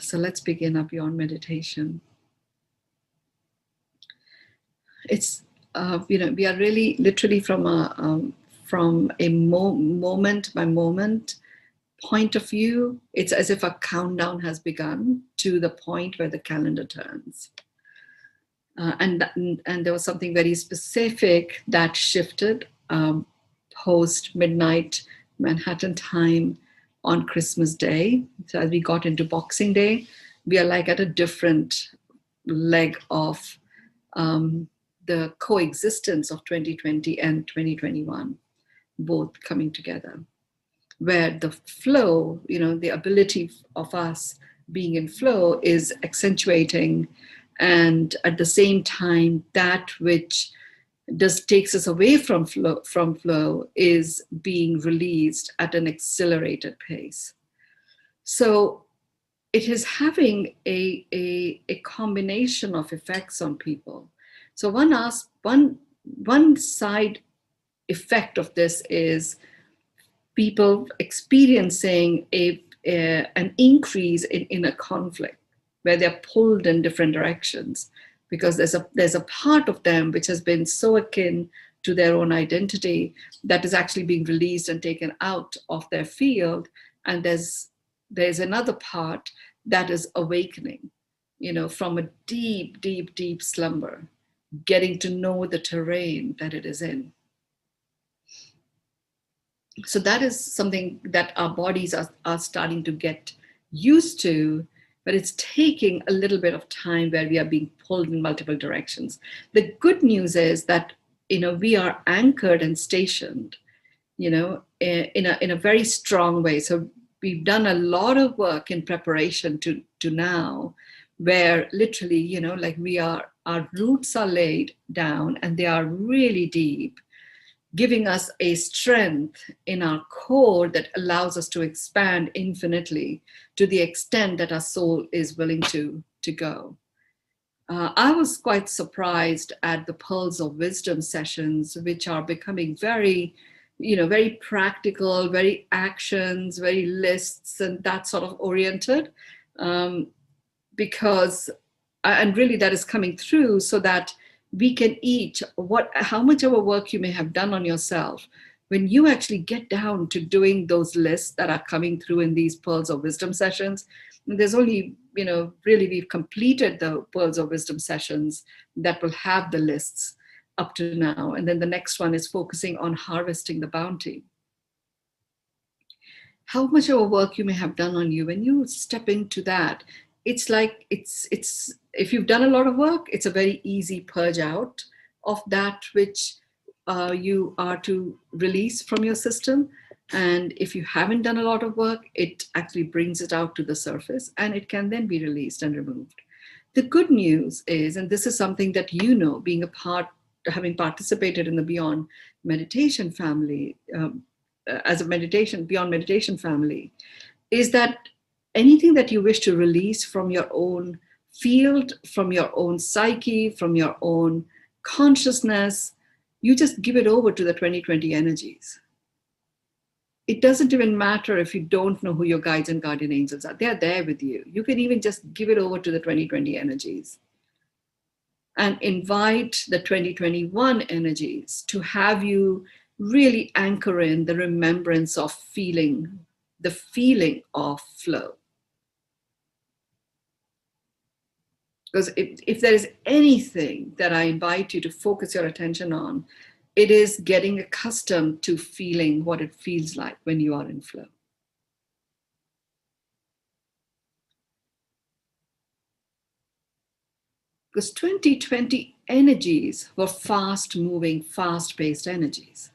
So let's begin our beyond meditation. It's we are really literally from a moment by moment point of view. It's as if a countdown has begun to the point where the calendar turns. And there was something very specific that shifted post midnight Manhattan time on Christmas Day. So as we got into Boxing Day, we are like at a different leg of the coexistence of 2020 and 2021, both coming together, where the flow, the ability of us being in flow is accentuating, and at the same time, that which takes us away from flow is being released at an accelerated pace. So it is having a combination of effects on people. So one side effect of this is people experiencing an increase in a conflict where they're pulled in different directions, because there's a part of them which has been so akin to their own identity that is actually being released and taken out of their field, and there's another part that is awakening, from a deep, deep, deep slumber, getting to know the terrain that it is in. So that is something that our bodies are starting to get used to, but it's taking a little bit of time where we are being pulled in multiple directions. The good news is that, we are anchored and stationed, in a very strong way. So we've done a lot of work in preparation to now, where literally, our roots are laid down and they are really deep, giving us a strength in our core that allows us to expand infinitely to the extent that our soul is willing to go. I was quite surprised at the Pearls of Wisdom sessions, which are becoming very, very practical, very actions, very lists and that sort of oriented, because, and really that is coming through so that we can each, how much of a work you may have done on yourself, when you actually get down to doing those lists that are coming through in these Pearls of Wisdom sessions. There's only, really we've completed the Pearls of Wisdom sessions that will have the lists up to now. And then the next one is focusing on harvesting the bounty. How much of a work you may have done on you, when you step into that, it's like, it's if you've done a lot of work, it's a very easy purge out of that which you are to release from your system. And if you haven't done a lot of work, it actually brings it out to the surface and it can then be released and removed. The good news is, and this is something that being having participated in the Beyond Meditation family, as a Beyond Meditation family, is that anything that you wish to release from your own field, from your own psyche, from your own consciousness, you just give it over to the 2020 energies. It doesn't even matter if you don't know who your guides and guardian angels are. They're there with you. You can even just give it over to the 2020 energies and invite the 2021 energies to have you really anchor in the remembrance of feeling, the feeling of flow. Because if there is anything that I invite you to focus your attention on, it is getting accustomed to feeling what it feels like when you are in flow. Because 2020 energies were fast-moving, fast-paced energies.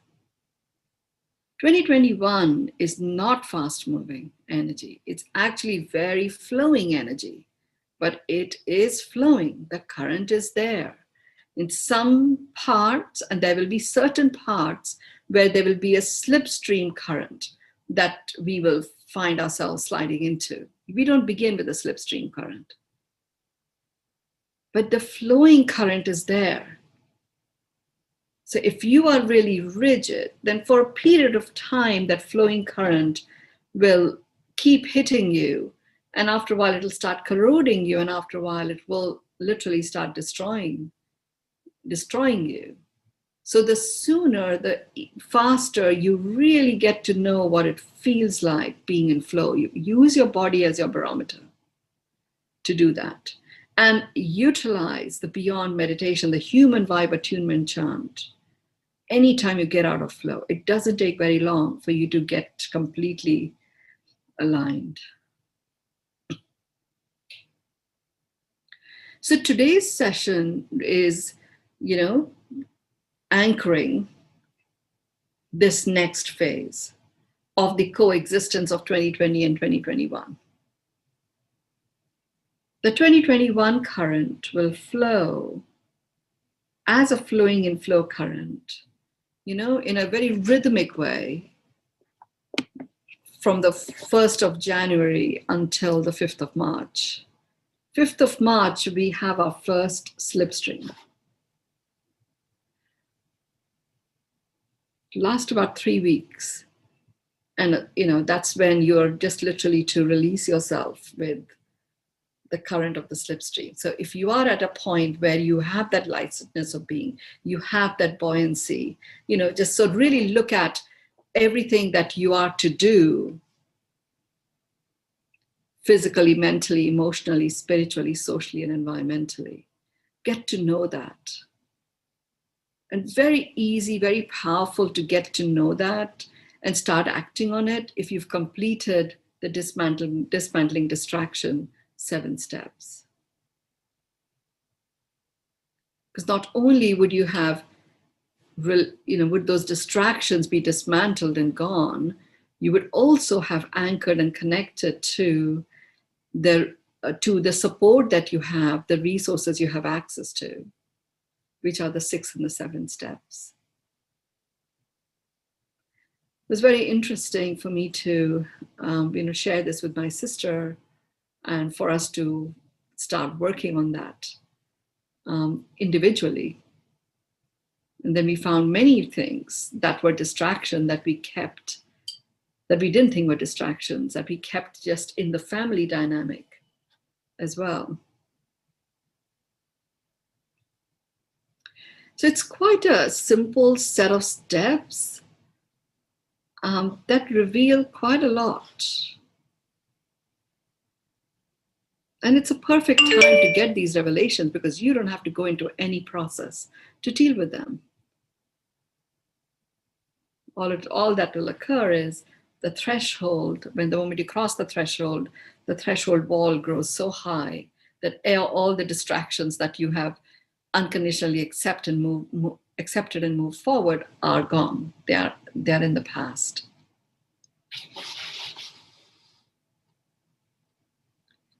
2021 is not fast-moving energy. It's actually very flowing energy. But it is flowing. The current is there. In some parts, and there will be certain parts where there will be a slipstream current that we will find ourselves sliding into. We don't begin with a slipstream current. But the flowing current is there. So if you are really rigid, then for a period of time, that flowing current will keep hitting you And after a while, it'll start corroding you. And after a while, it will literally start destroying you. So the sooner, the faster you really get to know what it feels like being in flow. You use your body as your barometer to do that. And utilize the beyond meditation, the human vibe attunement chant. Anytime you get out of flow, it doesn't take very long for you to get completely aligned. So today's session is, anchoring this next phase of the coexistence of 2020 and 2021. The 2021 current will flow as a flowing in flow current, in a very rhythmic way from the 1st of January until the 5th of March. 5th of March, we have our first slipstream. Last about 3 weeks. And, that's when you're just literally to release yourself with the current of the slipstream. So if you are at a point where you have that lightness of being, you have that buoyancy, just so really look at everything that you are to do physically, mentally, emotionally, spiritually, socially, and environmentally. Get to know that. And very easy, very powerful to get to know that and start acting on it if you've completed the dismantling distraction 7 steps. Because not only would you have, would those distractions be dismantled and gone, you would also have anchored and connected to the support that you have, the resources you have access to, which are the 6 and the 7 steps. It was very interesting for me to, share this with my sister and for us to start working on that individually. And then we found many things that were distraction that we kept, that we didn't think were distractions, that we kept just in the family dynamic as well. So it's quite a simple set of steps that reveal quite a lot. And it's a perfect time to get these revelations because you don't have to go into any process to deal with them. All that will occur is the threshold, when the moment you cross the threshold wall grows so high that all the distractions that you have unconditionally accepted and moved forward are gone. They're in the past.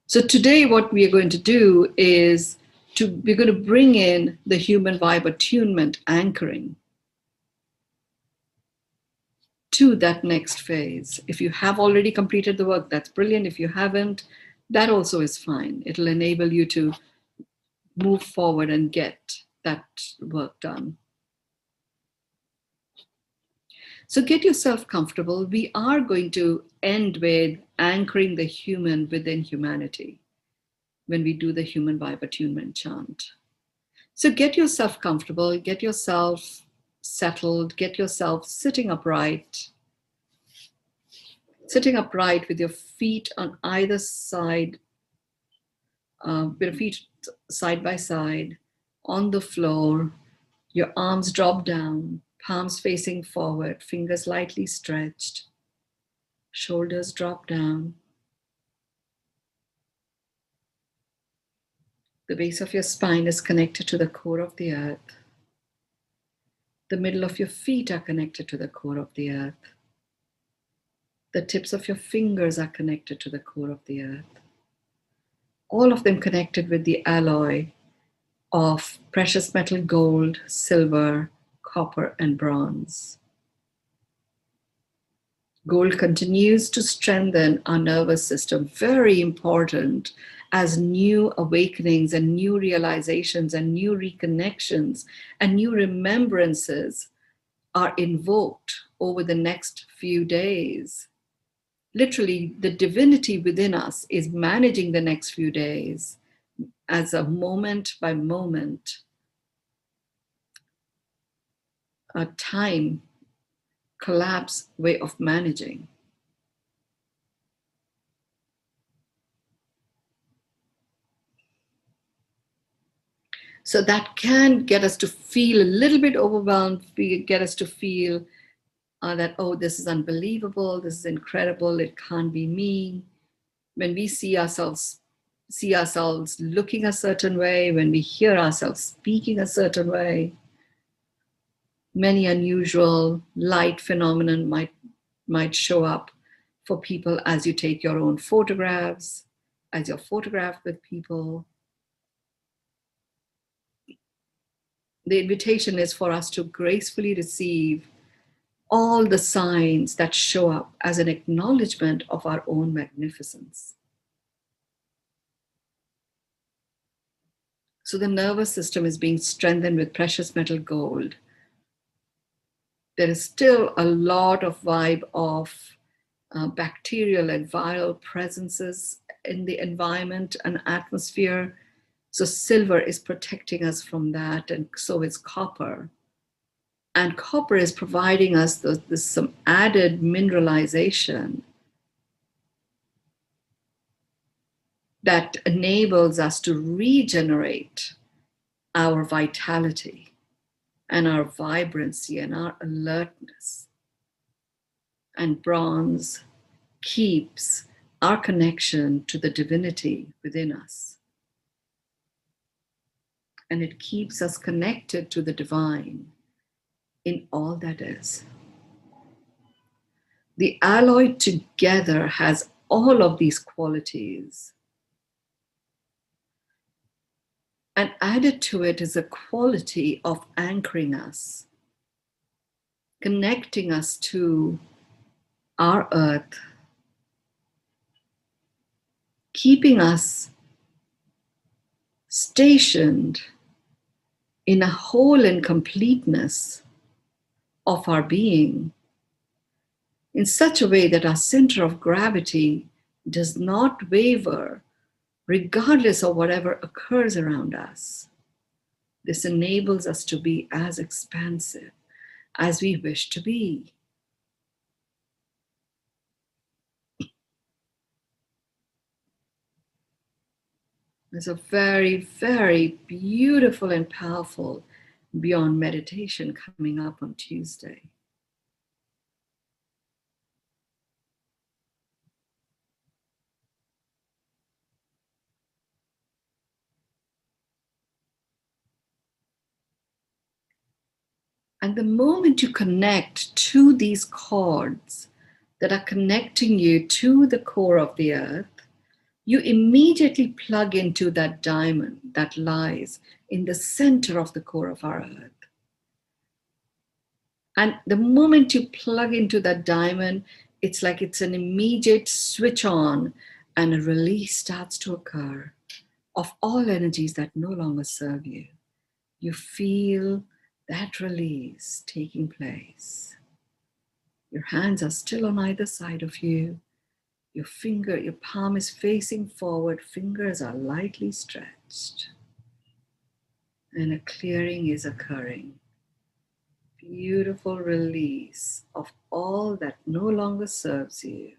So today what we are going to do is we're going to bring in the human vibe attunement anchoring to that next phase. If you have already completed the work, that's brilliant. If you haven't, that also is fine. It'll enable you to move forward and get that work done. So get yourself comfortable. We are going to end with anchoring the human within humanity when we do the human vibe attunement chant. So get yourself comfortable, get yourself settled, get yourself sitting upright with your feet on either side, with your feet side by side on the floor, your arms drop down, palms facing forward, fingers lightly stretched, shoulders drop down. The base of your spine is connected to the core of the earth. The middle of your feet are connected to the core of the earth. The tips of your fingers are connected to the core of the earth. All of them connected with the alloy of precious metal gold, silver, copper, and bronze. Gold continues to strengthen our nervous system, very important as new awakenings and new realizations and new reconnections and new remembrances are invoked over the next few days. literally the divinity within us is managing the next few days as a moment by moment, a time collapse way of managing. So that can get us to feel a little bit overwhelmed, get us to feel that, oh, this is unbelievable, this is incredible, it can't be me. When we see ourselves looking a certain way, when we hear ourselves speaking a certain way, many unusual light phenomenon might show up for people as you take your own photographs, as you're photographed with people. The invitation is for us to gracefully receive all the signs that show up as an acknowledgement of our own magnificence. So the nervous system is being strengthened with precious metal gold. There is still a lot of vibe of bacterial and viral presences in the environment and atmosphere. So silver is protecting us from that, and so is copper. And copper is providing us this some added mineralization that enables us to regenerate our vitality and our vibrancy and our alertness. And bronze keeps our connection to the divinity within us. And it keeps us connected to the divine in all that is. The alloy together has all of these qualities. And added to it is a quality of anchoring us, connecting us to our earth, keeping us stationed in a whole and completeness of our being in such a way that our center of gravity does not waver regardless of whatever occurs around us. This enables us to be as expansive as we wish to be. There's a very, very beautiful and powerful Beyond meditation coming up on Tuesday. And the moment you connect to these cords that are connecting you to the core of the earth, you immediately plug into that diamond that lies in the center of the core of our earth. And the moment you plug into that diamond, it's like it's an immediate switch on and a release starts to occur of all energies that no longer serve you. You feel that release taking place. Your hands are still on either side of you. Your palm is facing forward, fingers are lightly stretched. And a clearing is occurring. Beautiful release of all that no longer serves you,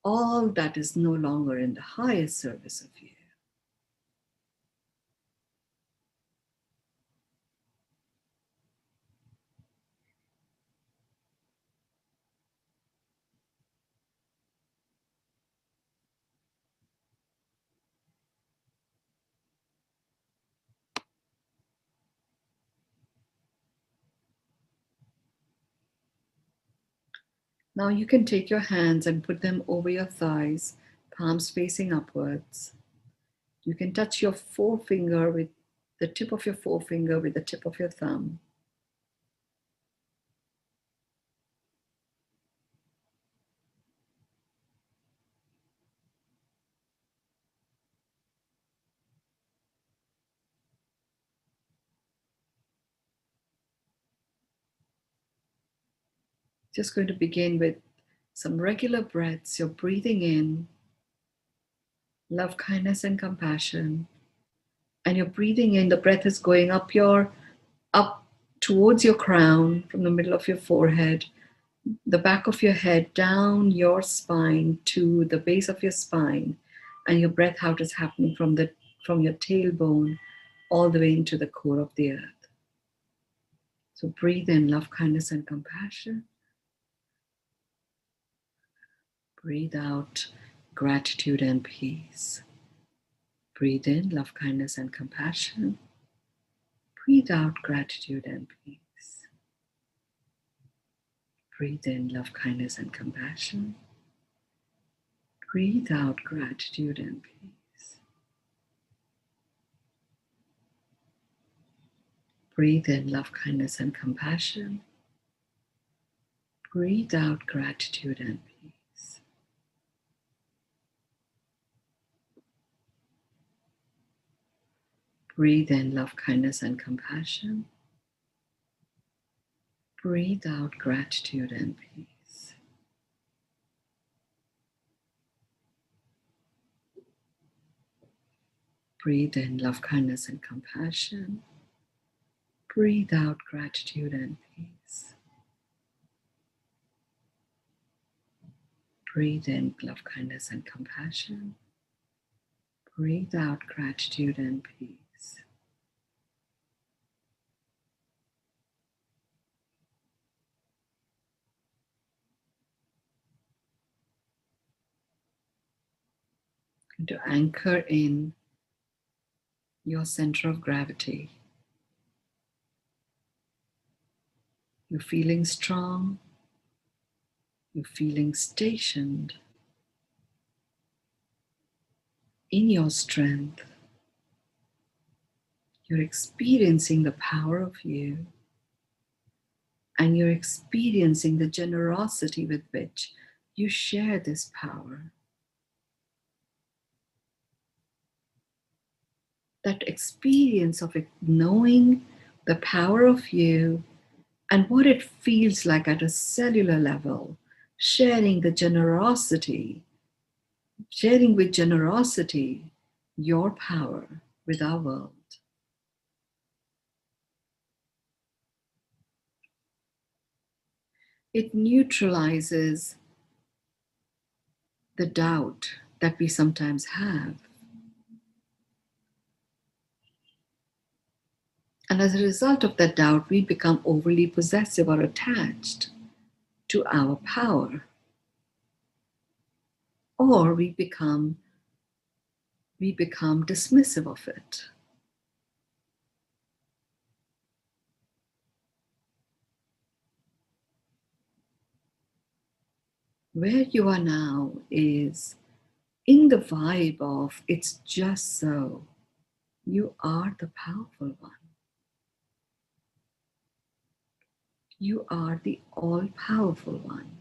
all that is no longer in the highest service of you. Now you can take your hands and put them over your thighs, palms facing upwards. You can touch your forefinger with the tip of your forefinger with the tip of your thumb. Just going to begin with some regular breaths. You're breathing in love, kindness, and compassion. And you're breathing in, the breath is going up towards your crown, from the middle of your forehead, the back of your head, down your spine to the base of your spine. And your breath out is happening from your tailbone all the way into the core of the earth. So breathe in love, kindness, and compassion. Breathe out gratitude and peace. Breathe in love, kindness, and compassion. Breathe out gratitude and peace. Breathe in love, kindness, and compassion. Breathe out gratitude and peace. Breathe in love, kindness, and compassion. Breathe out gratitude and peace. Breathe in love, kindness, and compassion. Breathe out gratitude and peace. Breathe in love, kindness, and compassion. Breathe out gratitude and peace. Breathe in love, kindness, and compassion. Breathe out gratitude and peace. And to anchor in your center of gravity. You're feeling strong. You're feeling stationed in your strength. You're experiencing the power of you, and you're experiencing the generosity with which you share this power. That experience of knowing the power of you and what it feels like at a cellular level, sharing the generosity, sharing with generosity your power with our world. It neutralizes the doubt that we sometimes have. And as a result of that doubt, we become overly possessive or attached to our power. Or we become dismissive of it. Where you are now is in the vibe of it's just so. You are the powerful one. You are the all-powerful one.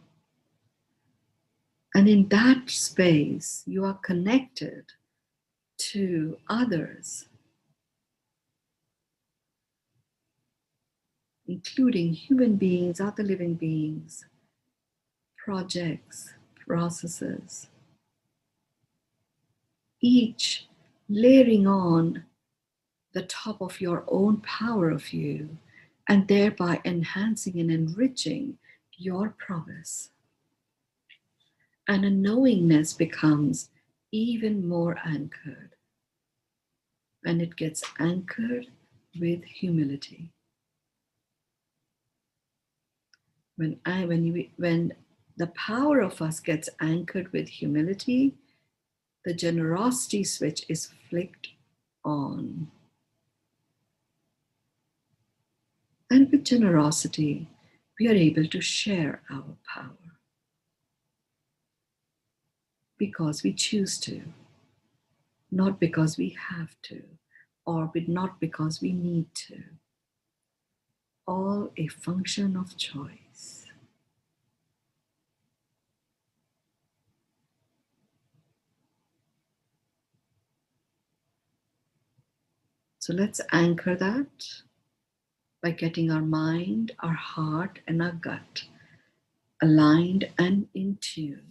And in that space, you are connected to others, including human beings, other living beings, projects, processes, each layering on the top of your own power of you, and thereby enhancing and enriching your prowess. And a knowingness becomes even more anchored. And it gets anchored with humility. When the power of us gets anchored with humility, the generosity switch is flicked on. And with generosity, we are able to share our power because we choose to, not because we have to, or not because we need to. All a function of choice. So let's anchor that by getting our mind, our heart, and our gut aligned and in tune.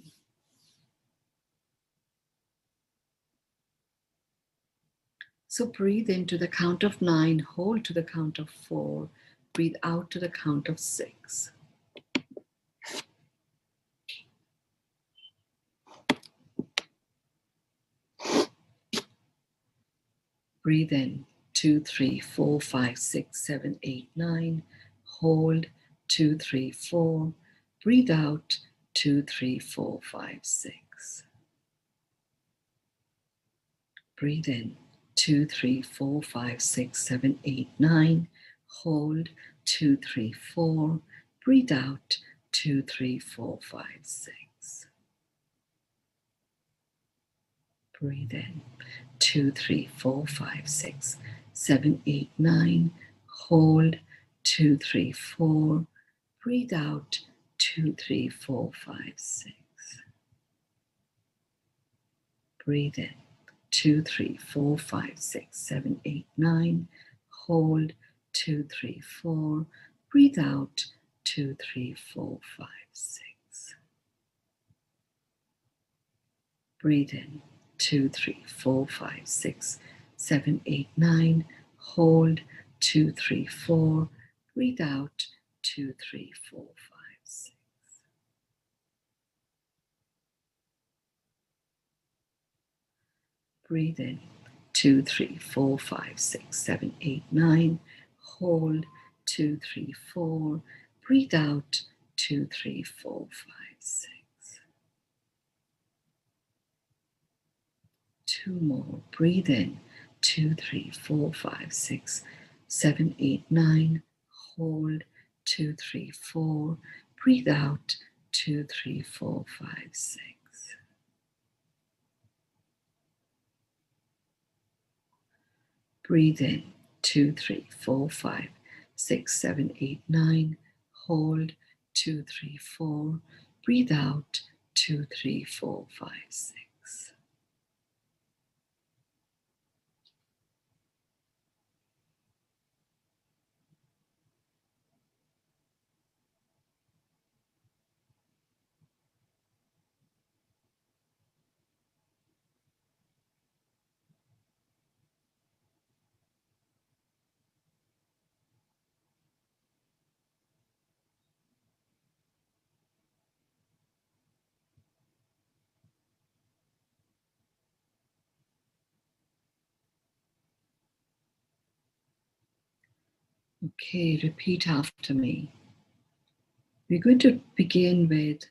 So breathe into the count of 9, hold to the count of 4, breathe out to the count of 6. Breathe in 2, 3, 4, 5, 6, 7, 8, 9. Hold 2, 3, 4. Breathe out 2, 3, 4, 5, 6. Breathe in 2, 3, 4, 5, 6, 7, 8, 9. Hold 2, 3, 4. Breathe out 2, 3, 4, 5, 6. Breathe in 2, 3, 4, 5, 6, 7, 8, 9. Hold 2, 3, 4. Breathe out 2, 3, 4, 5, 6. Breathe in 2, 3, 4, 5, 6, 7, 8, 9. Hold 2, 3, 4. Breathe out 2, 3, 4, 5, 6. Breathe in 2, 3, 4, 5, 6, 7, 8, 9. Hold 2, 3, 4. Breathe out 2, 3, 4, 5, 6. Breathe in 2, 3, 4, 5, 6, 7, 8, 9. Hold 2, 3, 4. Breathe out 2, 3, 4, 5, 6. Two more. Breathe in 2, 3, 4, 5, 6, 7, 8, 9. Hold 2, 3, 4. Breathe out 2, 3, 4, 5, 6. Breathe in 2, 3, 4, 5, 6, 7, 8, 9. Hold 2, 3, 4. Breathe out 2, 3, 4, 5, 6. Okay, repeat after me. We're going to begin with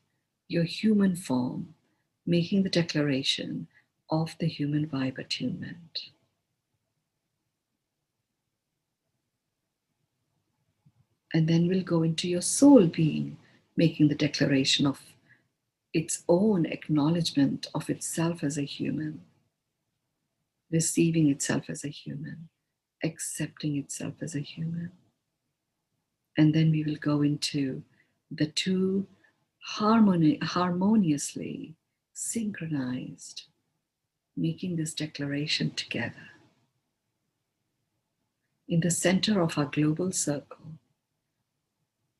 your human form, making the declaration of the human vibe attunement. And then we'll go into your soul being, making the declaration of its own acknowledgement of itself as a human, receiving itself as a human, accepting itself as a human. And then we will go into the two harmoniously synchronized, making this declaration together. In the center of our global circle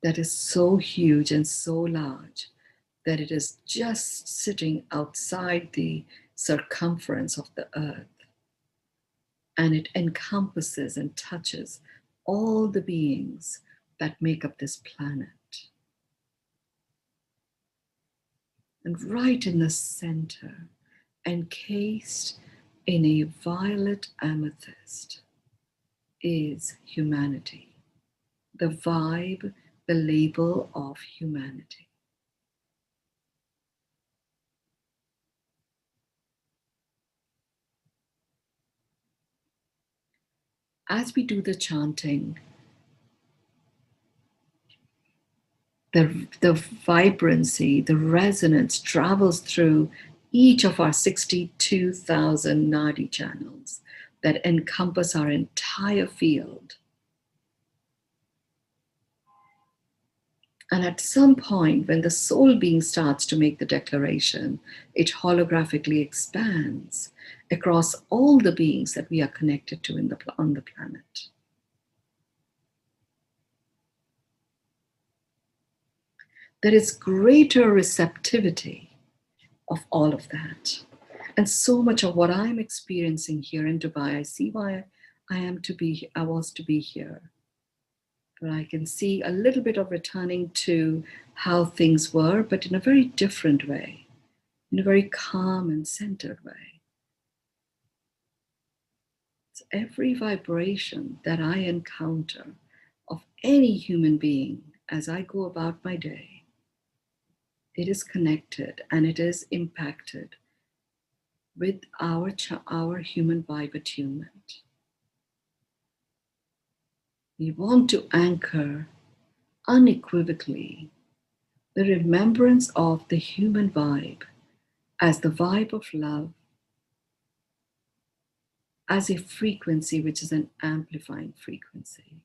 that is so huge and so large that it is just sitting outside the circumference of the earth, and it encompasses and touches all the beings that make up this planet. And right in the center, encased in a violet amethyst, is humanity, the vibe, the label of humanity. As we do the chanting, the vibrancy, the resonance travels through each of our 62,000 nadi channels that encompass our entire field. And at some point, when the soul being starts to make the declaration, it holographically expands across all the beings that we are connected to on the planet. there is greater receptivity of all of that. And so much of what I'm experiencing here in Dubai, I see why I was to be here. But I can see a little bit of returning to how things were, but in a very different way, in a very calm and centered way. So every vibration that I encounter of any human being as I go about my day, it is connected and it is impacted with our human vibe attunement. We want to anchor unequivocally the remembrance of the human vibe as the vibe of love, as a frequency which is an amplifying frequency.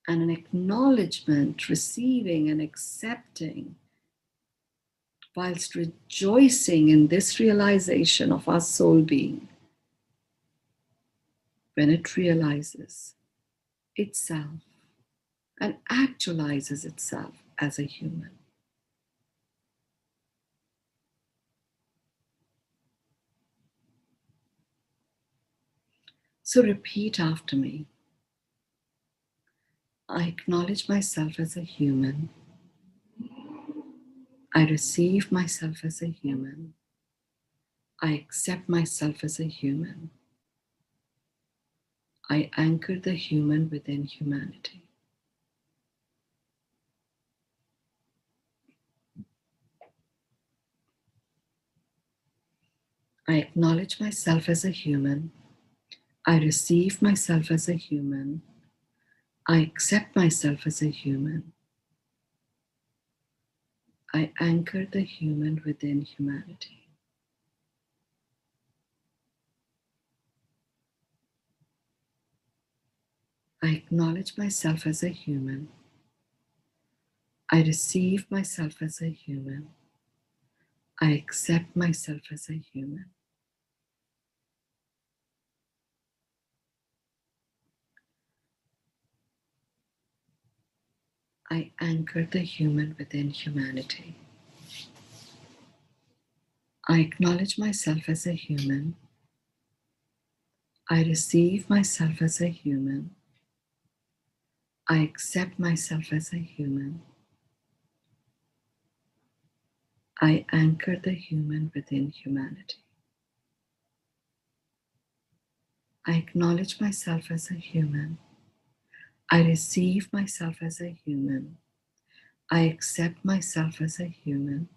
And an acknowledgement, receiving and accepting, whilst rejoicing in this realization of our soul being, when it realizes itself and actualizes itself as a human. So repeat after me. I acknowledge myself as a human. I receive myself as a human. I accept myself as a human. I anchor the human within humanity. I acknowledge myself as a human. I receive myself as a human. I accept myself as a human. I anchor the human within humanity. I acknowledge myself as a human. I receive myself as a human. I accept myself as a human. I anchor the human within humanity. I acknowledge myself as a human. I receive myself as a human. I accept myself as a human. I anchor the human within humanity. I acknowledge myself as a human. I receive myself as a human. I accept myself as a human.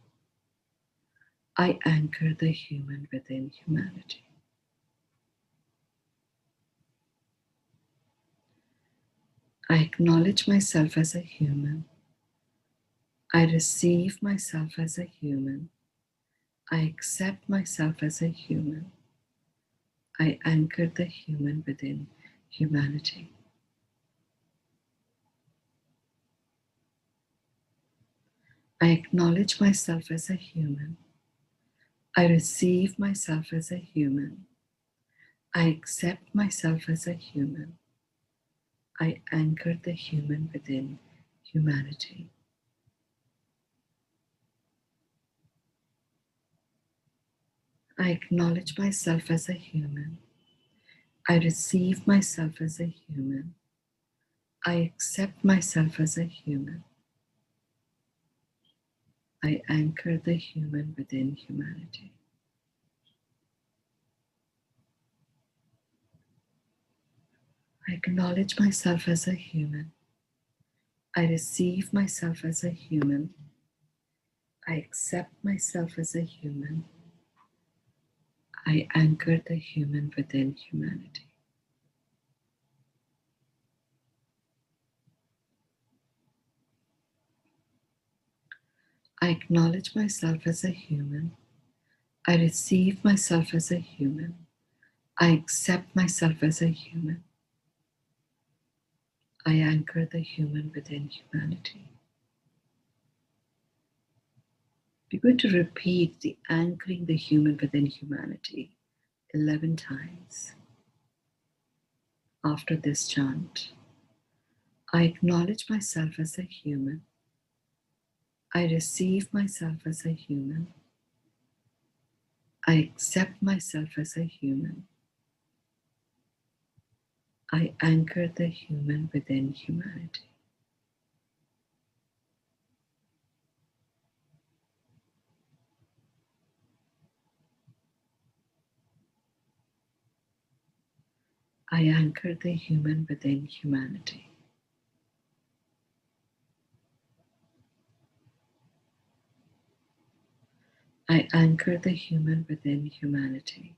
I anchor the human within humanity. I acknowledge myself as a human. I receive myself as a human. I accept myself as a human. I anchor the human within humanity. I acknowledge myself as a human. I receive myself as a human. I accept myself as a human. I anchor the human within humanity. I acknowledge myself as a human. I receive myself as a human. I accept myself as a human. I anchor the human within humanity. I acknowledge myself as a human. I receive myself as a human. I accept myself as a human. I anchor the human within humanity. I acknowledge myself as a human. I receive myself as a human. I accept myself as a human. I anchor the human within humanity. We're going to repeat the anchoring the human within humanity 11 times after this chant. I acknowledge myself as a human. I receive myself as a human. I accept myself as a human. I anchor the human within humanity. I anchor the human within humanity. I anchor the human within humanity.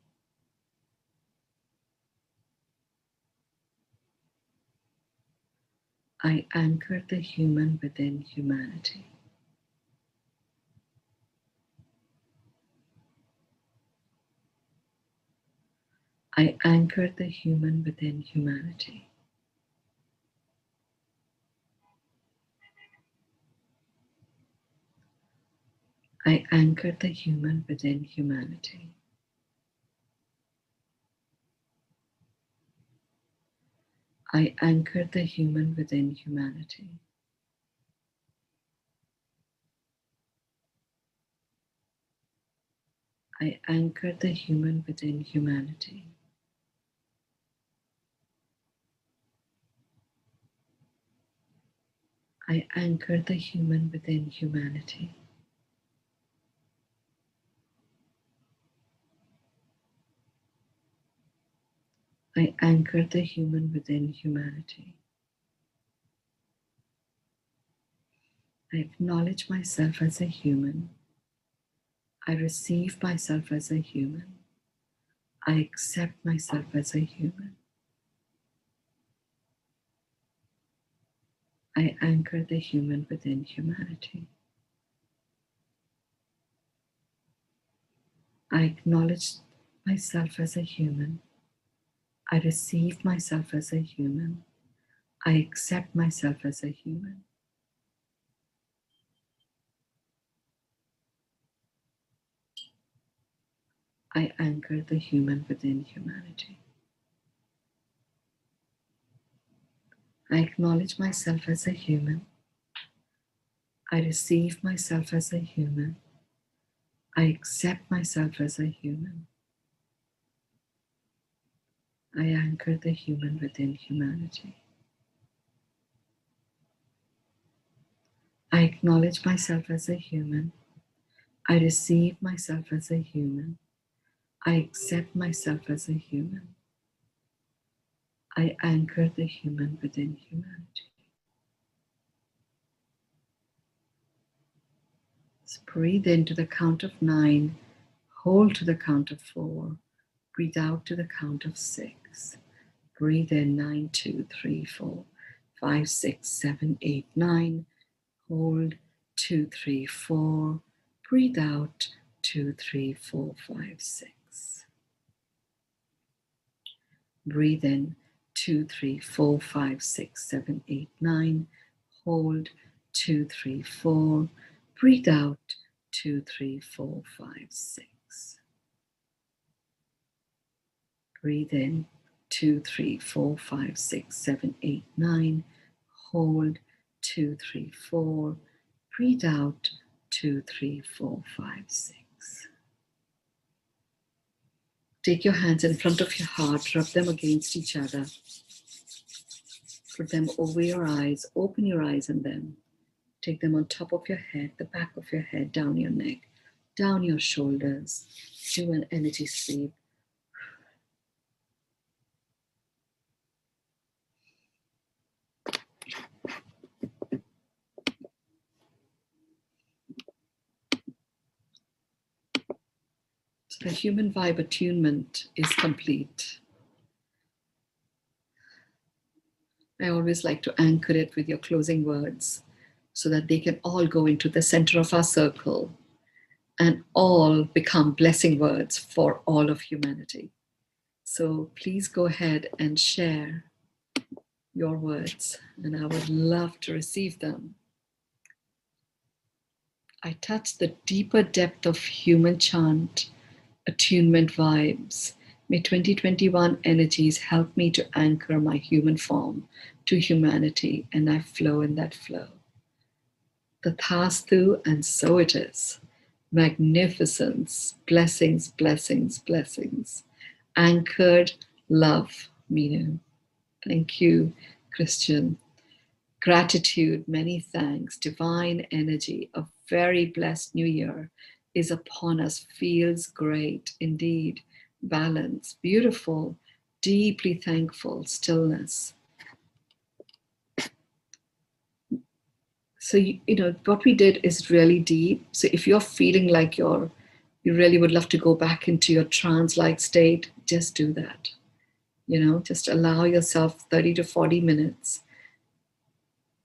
I anchor the human within humanity. I anchor the human within humanity. I anchor the human within humanity. I anchor the human within humanity. I anchor the human within humanity. I anchor the human within humanity. I anchor the human within humanity. I acknowledge myself as a human. I receive myself as a human. I accept myself as a human. I anchor the human within humanity. I acknowledge myself as a human. I receive myself as a human. I accept myself as a human. I anchor the human within humanity. I acknowledge myself as a human. I receive myself as a human. I accept myself as a human. I anchor the human within humanity. I acknowledge myself as a human. I receive myself as a human. I accept myself as a human. I anchor the human within humanity. Let's breathe in to the count of 9, hold to the count of 4, breathe out to the count of 6. Breathe in 9, 2, 3, 4, 5, 6, 7, 8, 9. Hold 2, 3, 4. Breathe out 2, 3, 4, 5, 6. Breathe in 2, 3, 4, 5, 6, 7, 8, 9. Hold 2, 3, 4. Breathe out 2, 3, 4, 5, 6. Breathe in 2, 3, 4, 5, 6, 7, 8, 9. Hold 2, 3, 4. Breathe out 2, 3, 4, 5, 6. Take your hands in front of your heart, rub them against each other. Put them over your eyes, open your eyes in them. Take them on top of your head, the back of your head, down your neck, down your shoulders. Do an energy sweep. So the human vibe attunement is complete. I always like to anchor it with your closing words so that they can all go into the center of our circle and all become blessing words for all of humanity. So please go ahead and share your words, and I would love to receive them. I touch the deeper depth of human chant, attunement vibes, May 2021 energies help me to anchor my human form to humanity, and I flow in that flow. Tathastu, and so it is. Magnificence, blessings, blessings, blessings. Anchored love, Mynoo. Thank you, Christian. Gratitude, many thanks. Divine energy, a very blessed new year is upon us. Feels great indeed. Balance, beautiful, deeply thankful, stillness. So, what we did is really deep. So if you're feeling like you really would love to go back into your trance-like state, just do that. Just allow yourself 30 to 40 minutes.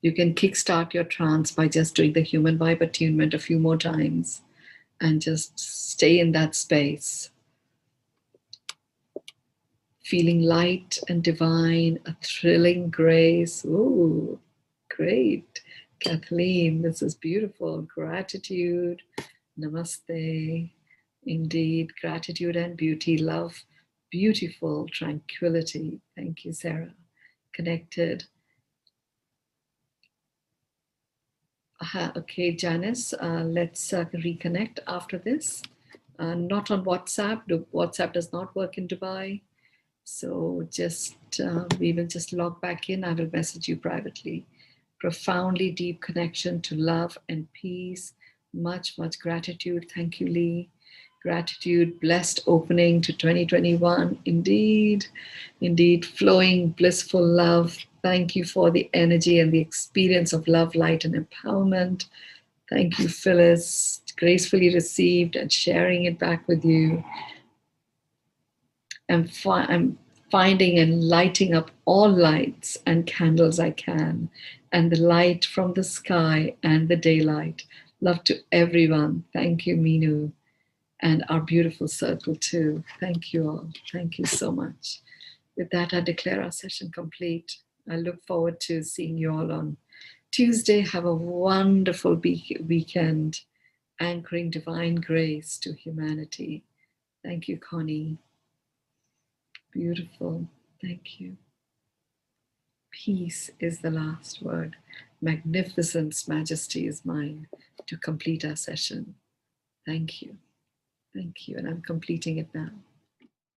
You can kickstart your trance by just doing the human vibe attunement a few more times and just stay in that space. Feeling light and divine, a thrilling grace. Ooh, great. Kathleen, this is beautiful. Gratitude. Namaste. Indeed, gratitude and beauty, love, beautiful, tranquility. Thank you, Sarah. Connected. Okay, Janice, let's reconnect after this. Not on WhatsApp. WhatsApp does not work in Dubai. So we will just log back in. I will message you privately. Profoundly deep connection to love and peace. Much, much gratitude. Thank you, Lee. Gratitude, blessed opening to 2021. Indeed, indeed, flowing, blissful love. Thank you for the energy and the experience of love, light, and empowerment. Thank you, Phyllis. Gracefully received and sharing it back with you. I'm finding and lighting up all lights and candles I can, and the light from the sky and the daylight. Love to everyone. Thank you, Mynoo, and our beautiful circle too. Thank you all. Thank you so much. With that, I declare our session complete. I look forward to seeing you all on Tuesday. Have a wonderful weekend, anchoring divine grace to humanity. Thank you, Connie. Beautiful. Thank you. Peace is the last word. Magnificence, majesty is mine to complete our session. Thank you. Thank you. And I'm completing it now.